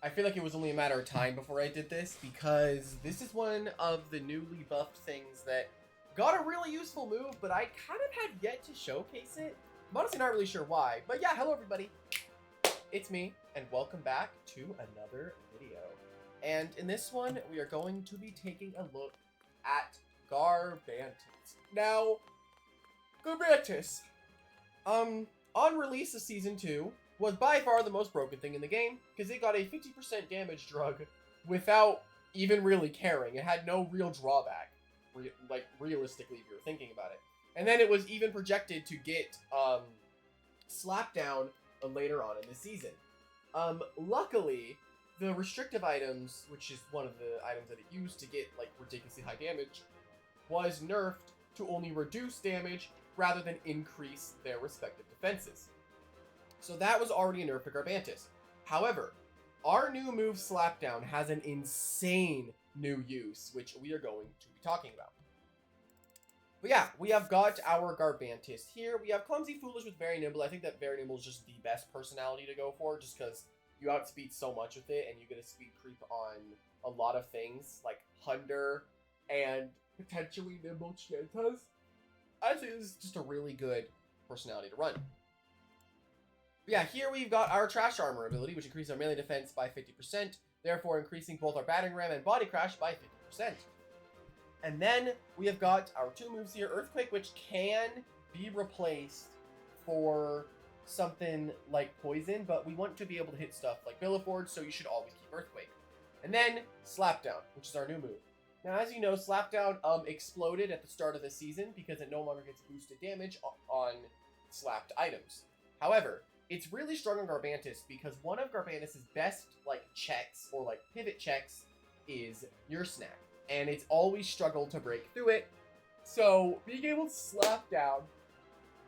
I feel like it was only a matter of time before I did this, because this is one of the newly buffed things that got a really useful move, but I kind of had yet to showcase it. I'm honestly not really sure why, but yeah, hello everybody. It's me, and welcome back to another video. And in this one, we are going to be taking a look at Garbantis. Now, Garbantis, on release of Season 2, was by far the most broken thing in the game, because it got a 50% damage drug without even really caring. It had no real drawback, realistically, if you were thinking about it. And then it was even projected to get Slap Down later on in the season. Luckily, the restrictive items, which is one of the items that it used to get like ridiculously high damage, was nerfed to only reduce damage rather than increase their respective defenses. So that was already a nerf to Garbantis. However, our new move Slap Down has an insane new use, which we are going to be talking about. But yeah, we have got our Garbantis here. We have Clumsy, Foolish with Very Nimble. I think that Very Nimble is just the best personality to go for, just because you outspeed so much with it, and you get a speed creep on a lot of things, like Hunder and potentially Nimble Chantas. I think this is just a really good personality to run. But yeah, here we've got our Trash Armor ability, which increases our melee defense by 50%, therefore increasing both our Battering Ram and Body Crash by 50%. And then we have got our two moves here, Earthquake, which can be replaced for something like Poison, but we want to be able to hit stuff like Billowforge, so you should always keep Earthquake. And then Slap Down, which is our new move. Now, as you know, Slap Down exploded at the start of the season because it no longer gets boosted damage on slapped items. However, it's really strong on Garbantis because one of Garbantis' best checks or pivot checks is your snack. And it's always struggled to break through it. So being able to slap down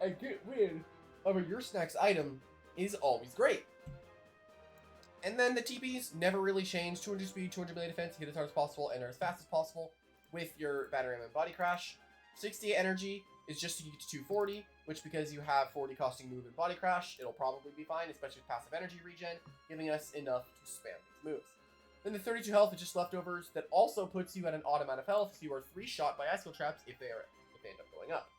and get rid of a your snacks item is always great. And then the TPs never really change. 200 speed, 200 melee defense, hit as hard as possible, and are as fast as possible with your Battering Ram and Body Crash. 60 energy is just to get to 240, which because you have 40 costing move and Body Crash, it'll probably be fine, especially with passive energy regen, giving us enough to spam these moves. Then the 32 health is just leftovers that also puts you at an odd amount of health, so you are 3 shot by Icicle Traps if they end up going up.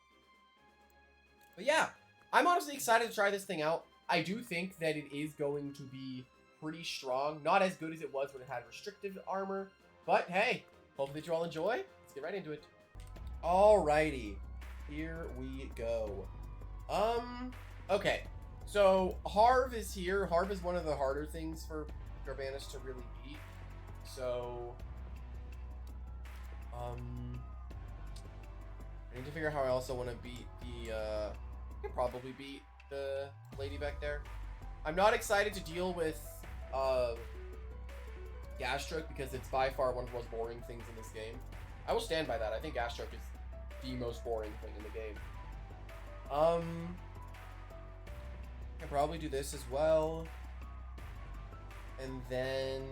But yeah, I'm honestly excited to try this thing out. I do think that it is going to be pretty strong. Not as good as it was when it had restrictive armor, but hey, hope that you all enjoy. Let's get right into it. Alrighty, here we go. Okay, so Harv is here. Harv is one of the harder things for Garbantis to really beat. So, I need to figure out how I also want to beat the, I can probably beat the lady back there. I'm not excited to deal with, Gas Stroke because it's by far one of the most boring things in this game. I will stand by that. I think Gas Stroke is the most boring thing in the game. I can probably do this as well. And then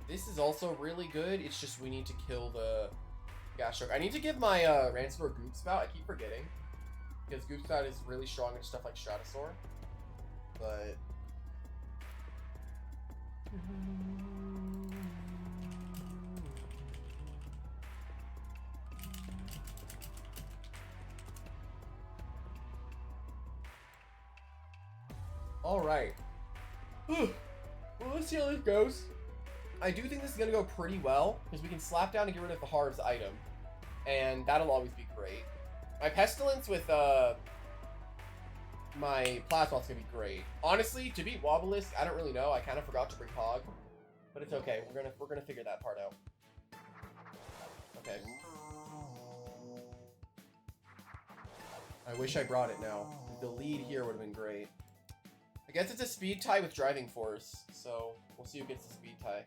this is also really good. It's just we need to kill the Gas Stroke. I need to give my Rancor Goop Spout. I keep forgetting. Because Goop Spout is really strong in stuff like Stratosaur. But alright. Well, let's see how this goes. I do think this is going to go pretty well, because we can slap down and get rid of the Harv's item. And that'll always be great. My Pestilence with my Plasma's going to be great. Honestly, to beat Wobblisk, I don't really know. I kind of forgot to bring Hog. But it's okay. We're gonna figure that part out. Okay. I wish I brought it now. The lead here would have been great. I guess it's a speed tie with driving force, so we'll see who gets the speed tie.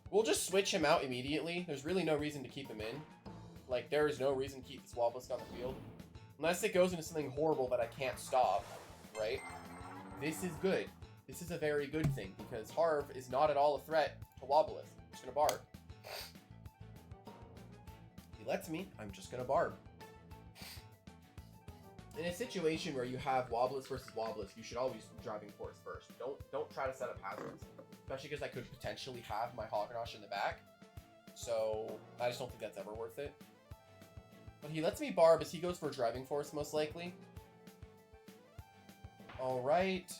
We'll just switch him out immediately. There's really no reason to keep him in. Like, there is no reason to keep this Wobblisk on the field. Unless it goes into something horrible that I can't stop, right? This is good. This is a very good thing, because Harv is not at all a threat to Wobblisk. I'm just gonna Barb. If he lets me, I'm just gonna Barb. In a situation where you have Wobbless versus Wobbless, you should always driving force first. Don't try to set up hazards, especially because I could potentially have my Hognosh in the back. So I just don't think that's ever worth it. But he lets me barb as he goes for driving force most likely. All right,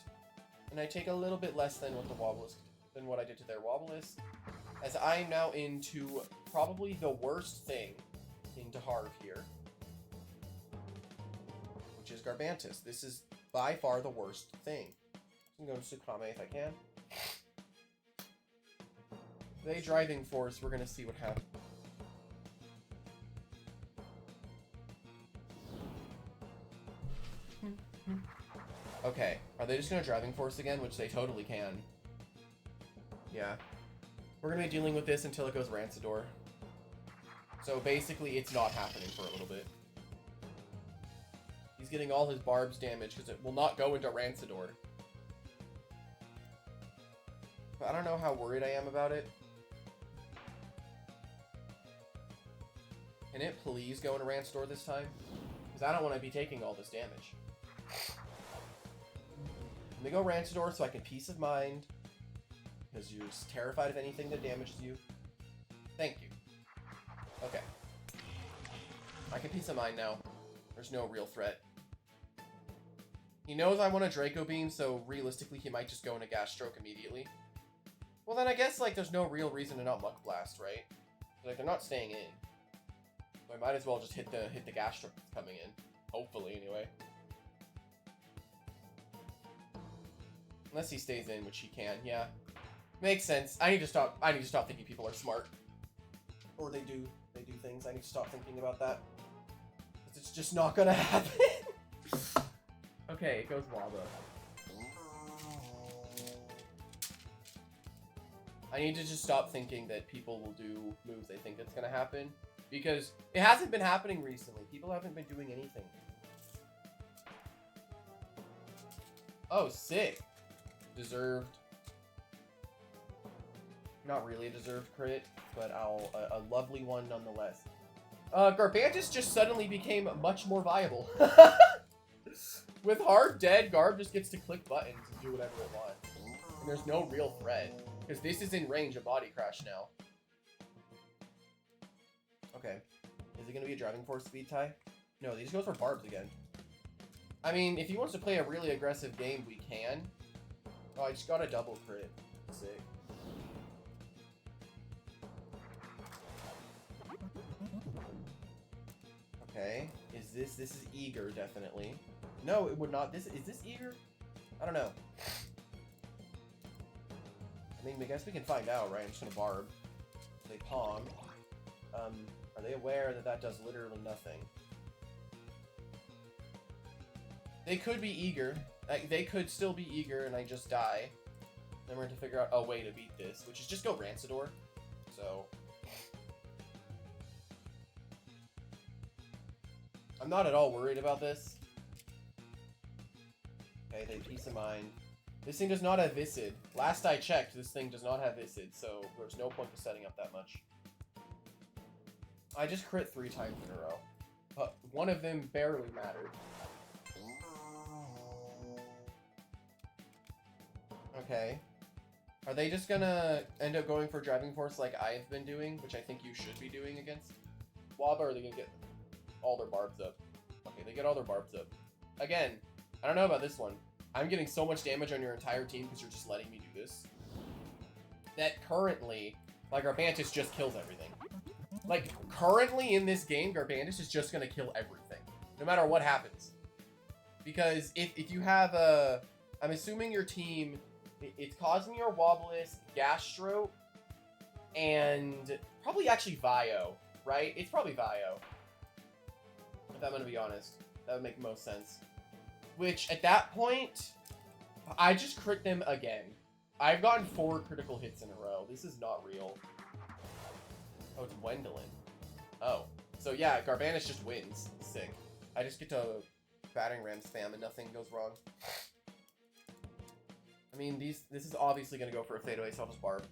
and I take a little bit less than what the Wobbless than what I did to their Wobbless, as I'm now into probably the worst thing into Harv here, which is Garbantis. This is by far the worst thing. I'm going to Sukame if I can. They driving force, we're going to see what happens. Okay, are they just going to driving force again? Which they totally can. Yeah. We're going to be dealing with this until it goes Rancidor. So basically, it's not happening for a little bit. He's getting all his barbs damaged because it will not go into Rancidor. But I don't know how worried I am about it. Can it please go into Rancidor this time? Because I don't want to be taking all this damage. Let me go Rancidor so I can peace of mind. Because you're just terrified of anything that damages you. Thank you. Okay. I can peace of mind now. There's no real threat. He knows I want a Draco Beam, so realistically he might just go into Gas Stroke immediately. Well then I guess like there's no real reason to not Muck Blast, right? Like they're not staying in. So I might as well just hit the Gas Stroke that's coming in. Hopefully anyway. Unless he stays in, which he can, yeah. Makes sense. I need to stop thinking people are smart. Or they do things. I need to stop thinking about that. It's just not gonna happen. Okay, it goes Waba. I need to just stop thinking that people will do moves they think it's gonna happen. Because it hasn't been happening recently. People haven't been doing anything. Oh, sick. Deserved. Not really a deserved crit, but a lovely one nonetheless. Garbantis just suddenly became much more viable. With Harv dead, Garb just gets to click buttons and do whatever it wants. And there's no real threat, because this is in range of Body Crash now. Okay. Is it going to be a driving force speed tie? No, he just goes for barbs again. I mean, if he wants to play a really aggressive game, we can. Oh, I just got a double crit. Sick. Okay, this is eager, definitely. No, it would not. Is this eager? I don't know. I mean, I guess we can find out, right? I'm just gonna barb. They palm. Are they aware that that does literally nothing? They could be eager. They could still be eager, and I just die. Then we're going to figure out a way to beat this, which is just go Rancidor. So I'm not at all worried about this. Okay, they peace of mind. This thing does not have Viscid. Last I checked, this thing does not have Viscid, so there's no point to setting up that much. I just crit 3 times in a row. But one of them barely mattered. Okay. Are they just gonna end up going for driving force like I've been doing, which I think you should be doing against Waba, or are they gonna get all their barbs up? Okay, they get all their barbs up. Again, I don't know about this one. I'm getting so much damage on your entire team because you're just letting me do this. That currently, like, Garbantis just kills everything. Like, currently in this game, Garbantis is just gonna kill everything. No matter what happens. Because if you have a... I'm assuming your team... It's Cosmere, Wobblisk, Gastro, and probably actually Vio, right? It's probably Vio. If I'm going to be honest. That would make most sense. Which, at that point, I just crit them again. I've gotten 4 critical hits in a row. This is not real. Oh, it's Gwendolyn. Oh. So yeah, Garbantis just wins. Sick. I just get to battering ram spam and nothing goes wrong. I mean, this is obviously going to go for a fadeaway, so I'll just barb.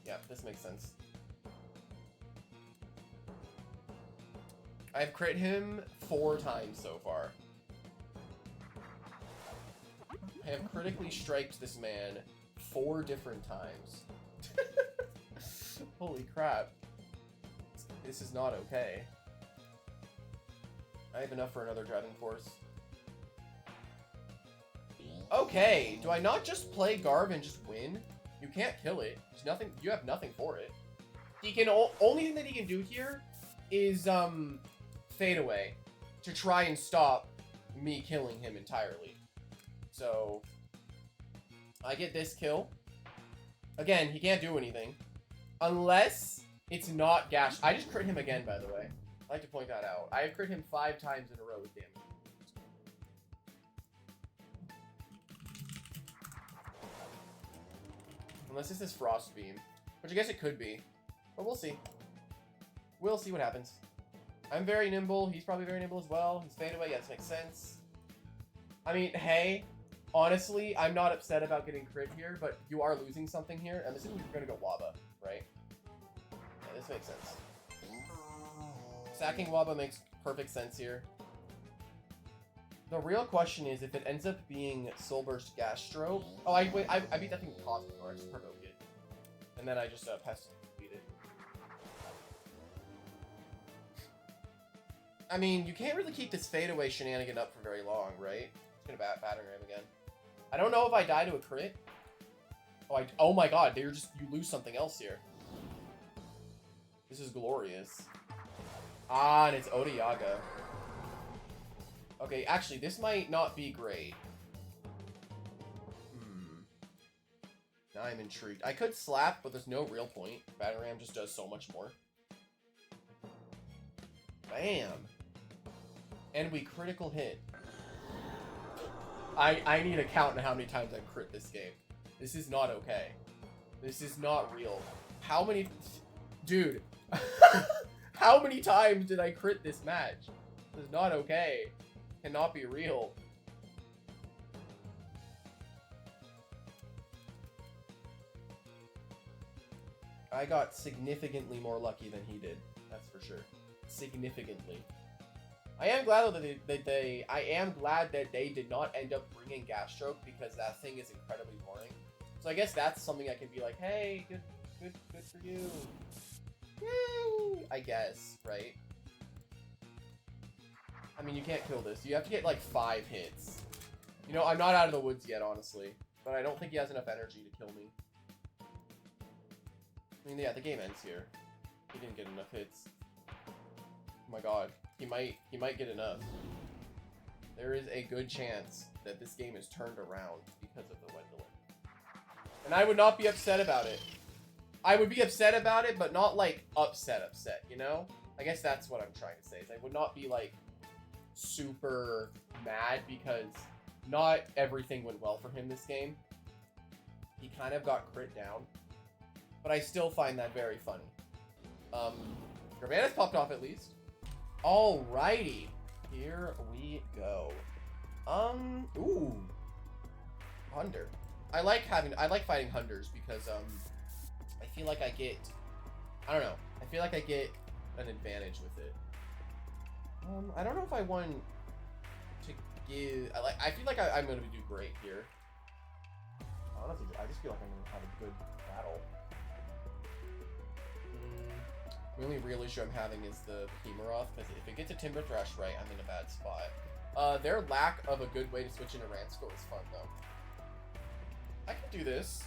Yeah, this makes sense. I've crit him 4 times so far. I have critically striked this man 4 different times. Holy crap. This is not okay. I have enough for another driving force. Okay, do I not just play Garv and just win? You can't kill it. There's nothing. You have nothing for it. He can only thing that he can do here is fade away to try and stop me killing him entirely. So I get this kill. Again, he can't do anything unless it's not gash. I just crit him again, by the way. I like to point that out. I have crit him 5 times in a row with damage. Unless this is Frost Beam, which I guess it could be, but we'll see. We'll see what happens. I'm very nimble. He's probably very nimble as well. He's fade away. Yes, makes sense. I mean, hey, honestly, I'm not upset about getting crit here, but you are losing something here. I'm assuming you're going to go Waba, right? Yeah, this makes sense. Sacking Waba makes perfect sense here. The real question is if it ends up being Soul Burst Gastro. Oh, I beat that thing with Pause before. I just provoked it. And then I just Pest beat it. I mean, you can't really keep this fadeaway shenanigan up for very long, right? It's gonna batter him again. I don't know if I die to a crit. Oh my god, you lose something else here. This is glorious. Ah, and it's Odayaga. Okay, actually, this might not be great. Now I'm intrigued. I could slap, but there's no real point. Battering Ram just does so much more. Bam! And we critical hit. I need a count on how many times I crit this game. This is not okay. This is not real. How many... Dude. How many times did I crit this match? This is not okay. Cannot be real. I got significantly more lucky than he did. That's for sure. Significantly. I am glad that they did not end up bringing Gas Stroke because that thing is incredibly boring. So I guess that's something I can be like, hey, good for you. Yay! I guess, right? I mean, you can't kill this. You have to get like 5 hits. You know, I'm not out of the woods yet, honestly. But I don't think he has enough energy to kill me. I mean, yeah, the game ends here. He didn't get enough hits. Oh my god. He might get enough. There is a good chance that this game is turned around because of the Wendolin. And I would not be upset about it. I would be upset about it, but not like upset, you know? I guess that's what I'm trying to say. Is I would not be like super mad because not everything went well for him this game. He kind of got crit down. But I still find that very funny. Garbantis popped off at least. Alrighty. Here we go. Ooh. Hunter. I like fighting Hunters because, I feel like I get, I don't know. I feel like I get an advantage with it. I don't know if I want to give, I feel like I'm going to do great here. Honestly, I just feel like I'm going to have a good battle. The only real issue I'm having is the Behemoth, because if it gets a Timber Thrash right, I'm in a bad spot. Their lack of a good way to switch into Ransko is fun, though. I can do this.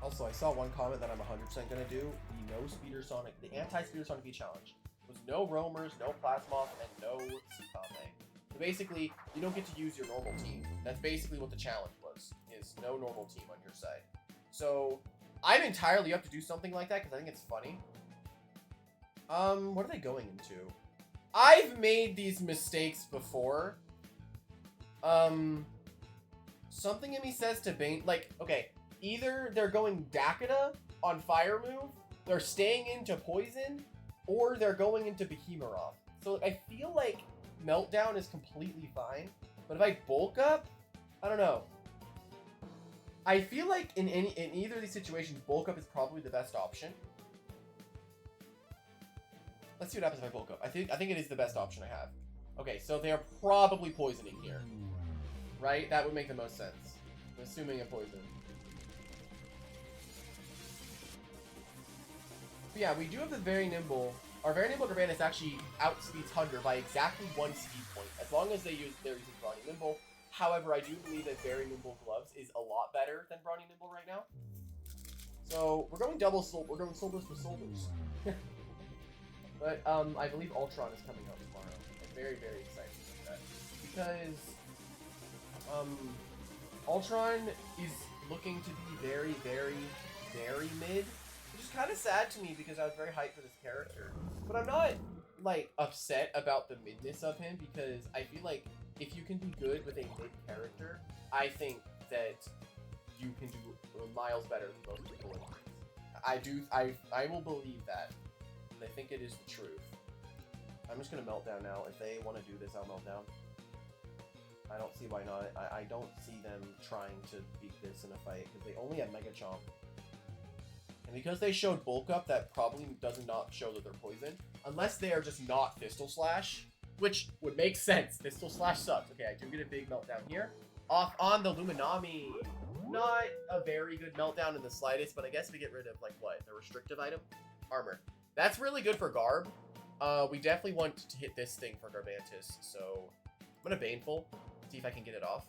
Also, I saw one comment that I'm 100% going to do. The no Speedersonic, the anti-Speedersonicv challenge. Was no Roamers, no Plasmoth, and no Tsukame. So basically, you don't get to use your normal team. That's basically what the challenge was, is no normal team on your side. So, I'm entirely up to do something like that, because I think it's funny. What are they going into? I've made these mistakes before. Something in me says to Bane, like, okay, either they're going Dakota on Fire Move, they're staying into Poison, or they're going into Behemoth. So I feel like Meltdown is completely fine, but if I bulk up, I don't know. I feel like in either of these situations, bulk up is probably the best option. Let's see what happens if I bulk up. I think it is the best option I have. Okay, so they're probably poisoning here. Right? That would make the most sense. I'm assuming a poison. But yeah, we do have the very nimble. Our very nimble Garbantis actually outspeeds Hunter by exactly 1 speed point, as long as they're using Brawny Nimble. However, I do believe that very nimble gloves is a lot better than Brawny Nimble right now. So we're going double soul. We're going soul burst for soul burst. But I believe Ultron is coming out tomorrow. I'm very, very excited about that because Ultron is looking to be very, very, very mid. Which is kind of sad to me because I was very hyped for this character. But I'm not, like, upset about the midness of him because I feel like if you can be good with a mid character, I think that you can do miles better than most people in I will believe that. And I think it is the truth. I'm just gonna melt down now. If they want to do this, I'll melt down. I don't see why not. I don't see them trying to beat this in a fight because they only have Mega Chomp. And because they showed bulk up, that probably does not show that they're poisoned. Unless they are just not Fistal Slash, which would make sense. Fistal Slash sucks. Okay, I do get a big meltdown here. Off on the Luminami. Not a very good meltdown in the slightest, but I guess we get rid of, like, what? The restrictive item? Armor. That's really good for Garb. We definitely want to hit this thing for Garbantis, so I'm gonna Baneful. See if I can get it off.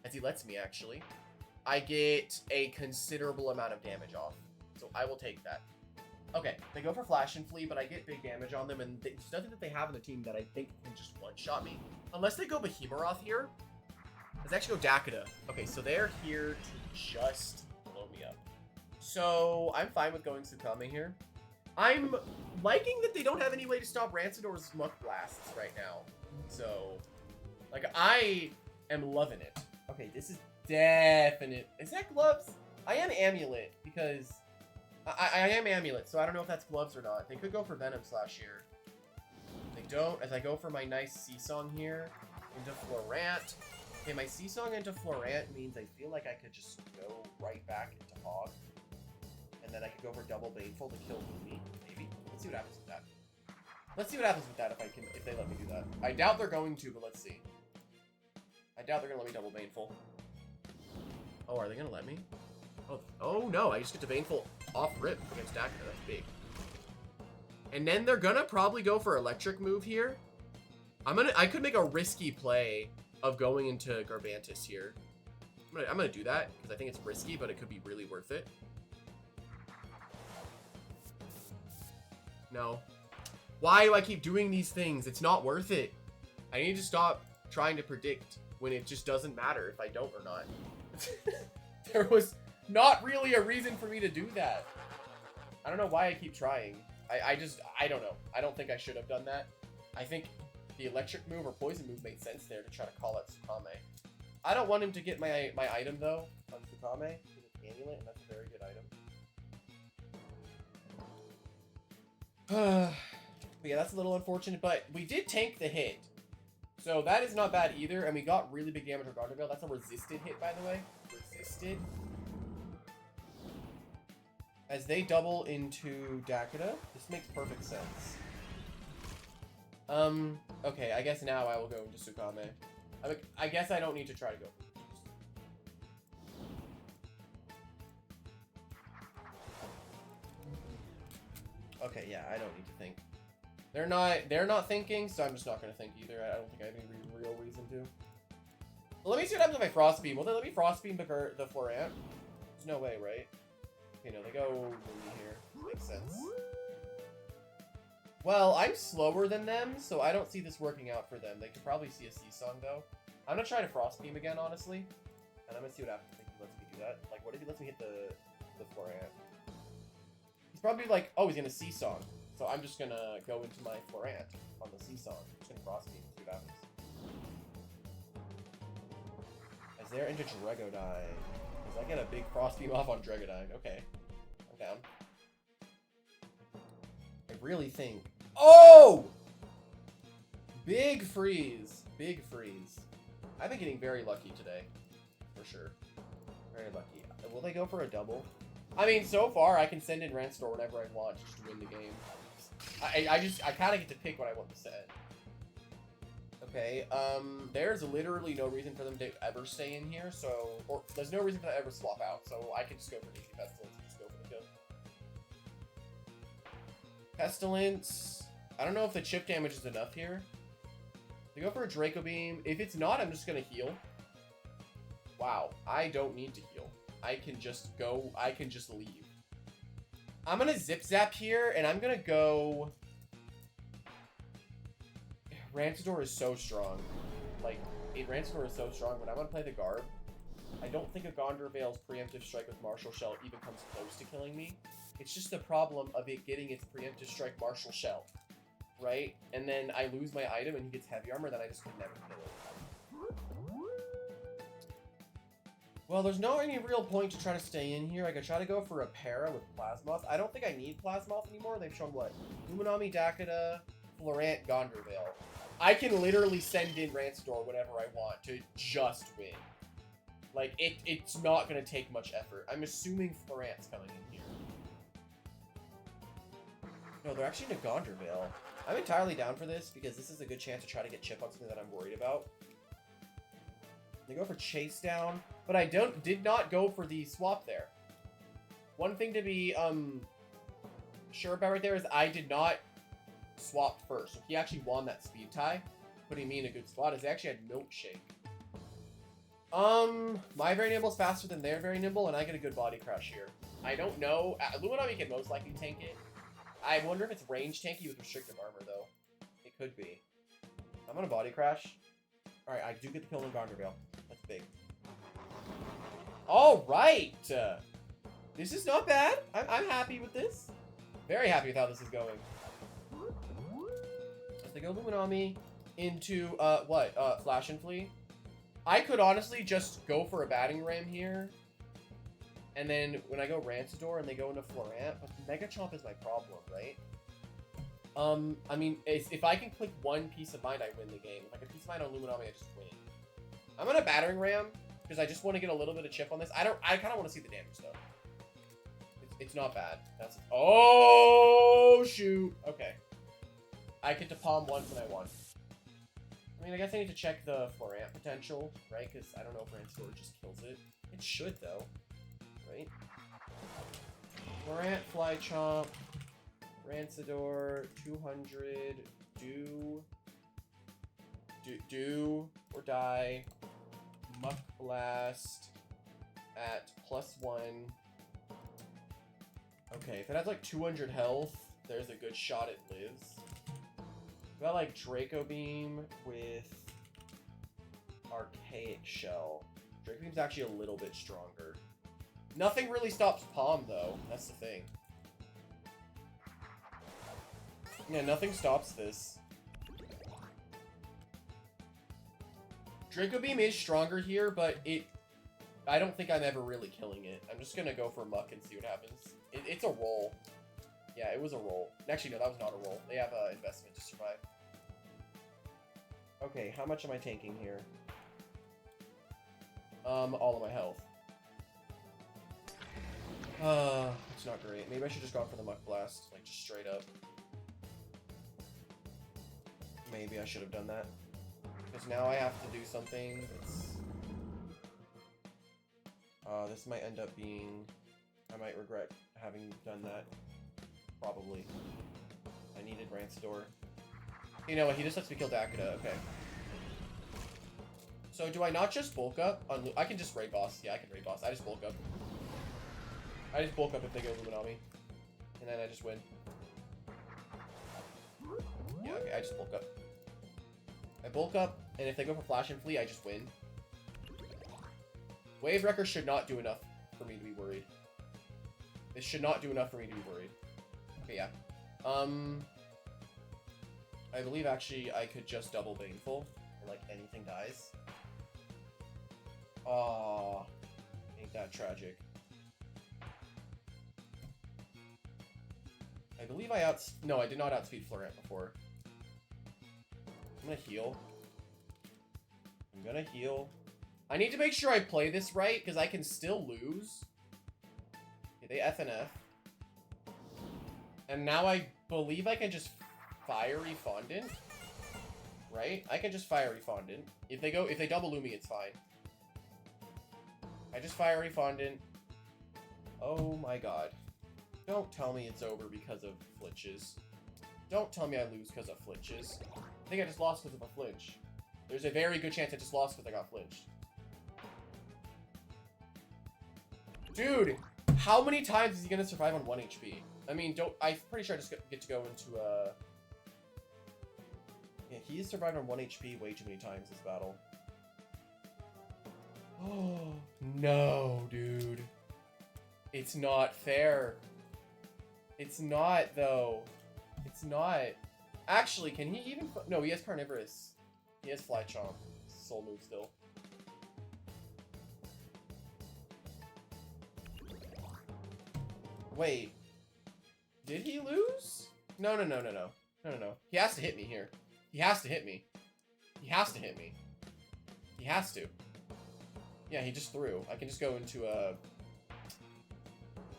As he lets me, actually. I get a considerable amount of damage off. So I will take that. Okay, they go for Flash and Flee, but I get big damage on them, and there's nothing that they have on the team that I think can just one-shot me. Unless they go Behemoth here. Let's actually go Dakota. Okay, so they're here to just blow me up. So I'm fine with going Tsukame here. I'm liking that they don't have any way to stop Rancidor's Muck Blasts right now. So, like, I am loving it. Okay, this is definite. Is that gloves? I am Amulet because I am Amulet, so I don't know if that's gloves or not. They could go for Venom Slash here. They don't. As I go for my nice Seasong here into Florant. Okay, my Seasong into Florant means I feel like I could just go right back into Hog. And then I could go for double Baneful to kill Lumi, maybe. Let's see what happens with that. Let's see what happens with that if they let me do that. I doubt they're going to, but let's see. I doubt they're gonna let me double Baneful. Oh, are they gonna let me? Oh no, I just get to Baneful off rip against Dakota. That's big. And then they're gonna probably go for Electric move here. I could make a risky play of going into Garbantis here. I'm gonna do that because I think it's risky, but it could be really worth it. No. Why do I keep doing these things? It's not worth it. I need to stop trying to predict when it just doesn't matter if I don't or not. There was not really a reason for me to do that. I don't know why I keep trying. I don't know. I don't think I should have done that. I think the electric move or poison move made sense there to try to call out Tsukame. I don't want him to get my item though on Tsukame because it's Amulet and that's a very good item. But yeah, that's a little unfortunate, but we did tank the hit. So that is not bad either, and we got really big damage on Garderbell. That's a resisted hit, by the way. Resisted. As they double into Dakota, this makes perfect sense. Okay, I guess now I will go into Tsukame. I guess I don't need to try to go. Okay, yeah, I don't need to think. They're not thinking, so I'm just not gonna think either. I don't think I have any real reason to. Well, let me see what happens if I Frost Beam. Will they let me Frost Beam the Florant? There's no way, right? Okay, no, they go Lumi here. Makes sense. Well, I'm slower than them, so I don't see this working out for them. They could probably see a Seasong, though. I'm gonna try to Frost Beam again, honestly. And I'm gonna see what happens if he lets me do that. Like, what if he lets me hit the Florant? He's probably like, oh, he's gonna Seasong. So I'm just gonna go into my Florant on the Seasong. I'm just gonna Frost Beam and see what happens. As they're into Dragodine. Because I get a big Frost Beam off on Dragodine. Okay. I'm down. I really think... Oh! Big freeze. Big freeze. I've been getting very lucky today. For sure. Very lucky. Will they go for a double? I mean, so far, I can send in Ranstor whenever I want just to win the game. I kind of get to pick what I want to set. Okay, there's literally no reason for them to ever stay in here, so... Or, there's no reason for them to ever swap out, so I can just go for the easy Pestilence and just go for the kill. Pestilence... I don't know if the chip damage is enough here. They go for a Draco Beam. If it's not, I'm just gonna heal. Wow, I don't need to heal. I can just go... I can just leave. I'm gonna Zip Zap here, and I'm gonna go... Rancidor is so strong. Like, Rancidor is so strong, but I'm gonna play the Garb. I don't think a Gondor Veil's preemptive strike with Martial Shell even comes close to killing me. It's just the problem of it getting its preemptive strike Martial Shell, right? And then I lose my item and he gets heavy armor, then I just could never kill it. Well, there's no any real point to try to stay in here. I could try to go for a Para with Plasmoth. I don't think I need Plasmoth anymore. They've shown what? Luminami, Dakota, Florant, Gondor Veil. I can literally send in Rancidor whenever I want to just win. Like, it's not going to take much effort. I'm assuming Florant's coming in here. No, they're actually in a Gondor Veil. I'm entirely down for this because this is a good chance to try to get chip on something that I'm worried about. They go for Chase Down, but I did not go for the swap there. One thing to be sure about right there is I did not swap first. So he actually won that speed tie, putting me in a good spot. Is they actually had Milkshake. My very nimble is faster than their very nimble, and I get a good body crash here. I don't know. Luminami can most likely tank it. I wonder if it's range tanky with restrictive armor, though. It could be. I'm gonna body crash. Alright, I do get the kill in Gondor Veil. That's big. Alright! This is not bad. I'm happy with this. Very happy with how this is going. As they go Luminami into, Flash and Flee. I could honestly just go for a batting ram here. And then when I go Rancidor and they go into Florant, but Mega Chomp is my problem, right? I mean, if I can click one Piece of Mind, I win the game. If I can Piece of Mind on Luminami, I just win. I'm gonna battering ram because I just want to get a little bit of chip on this. I kind of want to see the damage though. It's not bad. That's oh shoot. Okay. I get to palm once and I won. I mean, I guess I need to check the Florant potential, right? Because I don't know if Rancidor just kills it. It should though, right? Florant, Fly Chomp, Rancidor, 200, do or die, Muck Blast at +1. Okay, if it has like 200 health, there's a good shot it lives. What about like Draco Beam with Archaic Shell? Draco Beam's actually a little bit stronger. Nothing really stops Palm though, that's the thing. Yeah, nothing stops this. Draco Beam is stronger here, but I don't think I'm ever really killing it. I'm just gonna go for Muck and see what happens. It's a roll. Yeah, it was a roll. Actually, no, that was not a roll. They have investment to survive. Okay, how much am I tanking here? All of my health. It's not great. Maybe I should just go for the Muck Blast, like just straight up. Maybe I should have done that. Because now I have to do something that's... this might end up being... I might regret having done that. Probably. I needed Rancidor. You know what, he just lets me kill Dakota, okay. So do I not just bulk up? I can just raid boss. Yeah, I can raid boss. I just bulk up. I just bulk up if they go Luminami. And then I just win. Yeah, okay, I just bulk up. I bulk up, and if they go for Flash and Flee, I just win. Wave Wrecker should not do enough for me to be worried. This should not do enough for me to be worried. Okay, yeah. I believe actually I could just double Baneful, and like anything dies. Aw, ain't that tragic. I believe no, I did not outspeed Florant before. I'm gonna heal. I'm gonna heal. I need to make sure I play this right, because I can still lose. Okay, they F and F. And now I believe I can just Fiery Fondant. Right? I can just Fiery Fondant. If they double Loomy, it's fine. I just Fiery Fondant. Oh my god. Don't tell me it's over because of flinches. Don't tell me I lose because of flinches. I think I just lost because of a flinch. There's a very good chance I just lost because I got flinched. Dude, how many times is he gonna survive on 1 HP? I mean, I'm pretty sure I just get to go into yeah, he has survived on 1 HP way too many times this battle. Oh, no, dude. It's not fair. It's not, though. It's not. Actually, can he even... No, he has Carnivorous. He has Fly Chomp. Soul move still. Wait. Did he lose? No. He has to hit me here. He has to hit me. He has to hit me. He has to. Yeah, he just threw. I can just go into a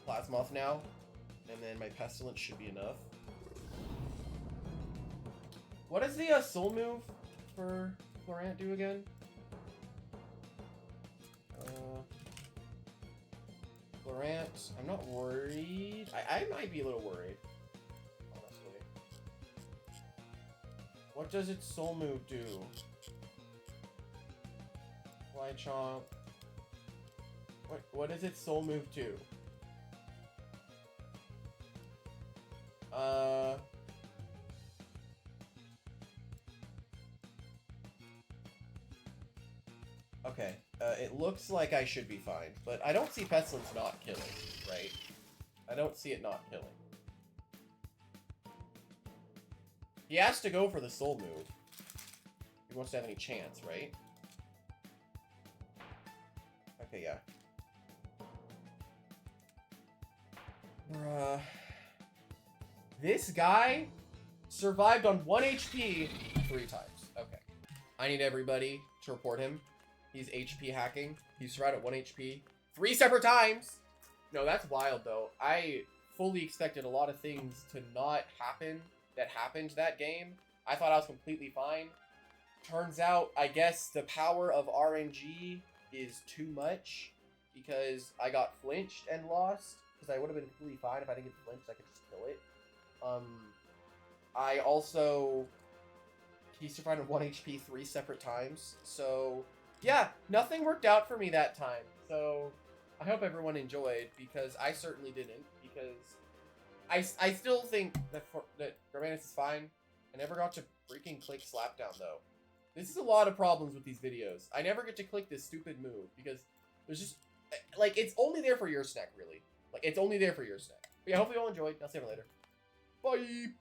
Plasmoth now, and then my Pestilence should be enough. What does the Soul move for Florant do again? Florant, I'm not worried. I might be a little worried, honestly. What does its Soul move do? Fly Chomp. What does its Soul move do? Okay, it looks like I should be fine, but I don't see Pestilence not killing, right? I don't see it not killing. He has to go for the Soul move. If he wants to have any chance, right? Okay, yeah. Bruh. This guy survived on 1 HP 3 times. Okay. I need everybody to report him. He's HP hacking. He survived at 1 HP 3 separate times. No, that's wild, though. I fully expected a lot of things to not happen that happened that game. I thought I was completely fine. Turns out, I guess the power of RNG is too much because I got flinched and lost. Because I would have been completely fine if I didn't get flinched. I could just kill it. I also... He survived on 1 HP 3 separate times. So... yeah, nothing worked out for me that time. So, I hope everyone enjoyed, because I certainly didn't. Because I still think that Garbantis is fine. I never got to freaking click Slap Down, though. This is a lot of problems with these videos. I never get to click this stupid move, because there's just... like, it's only there for your snack, really. Like, it's only there for your snack. But yeah, hopefully you all enjoyed. I'll see you later. Bye!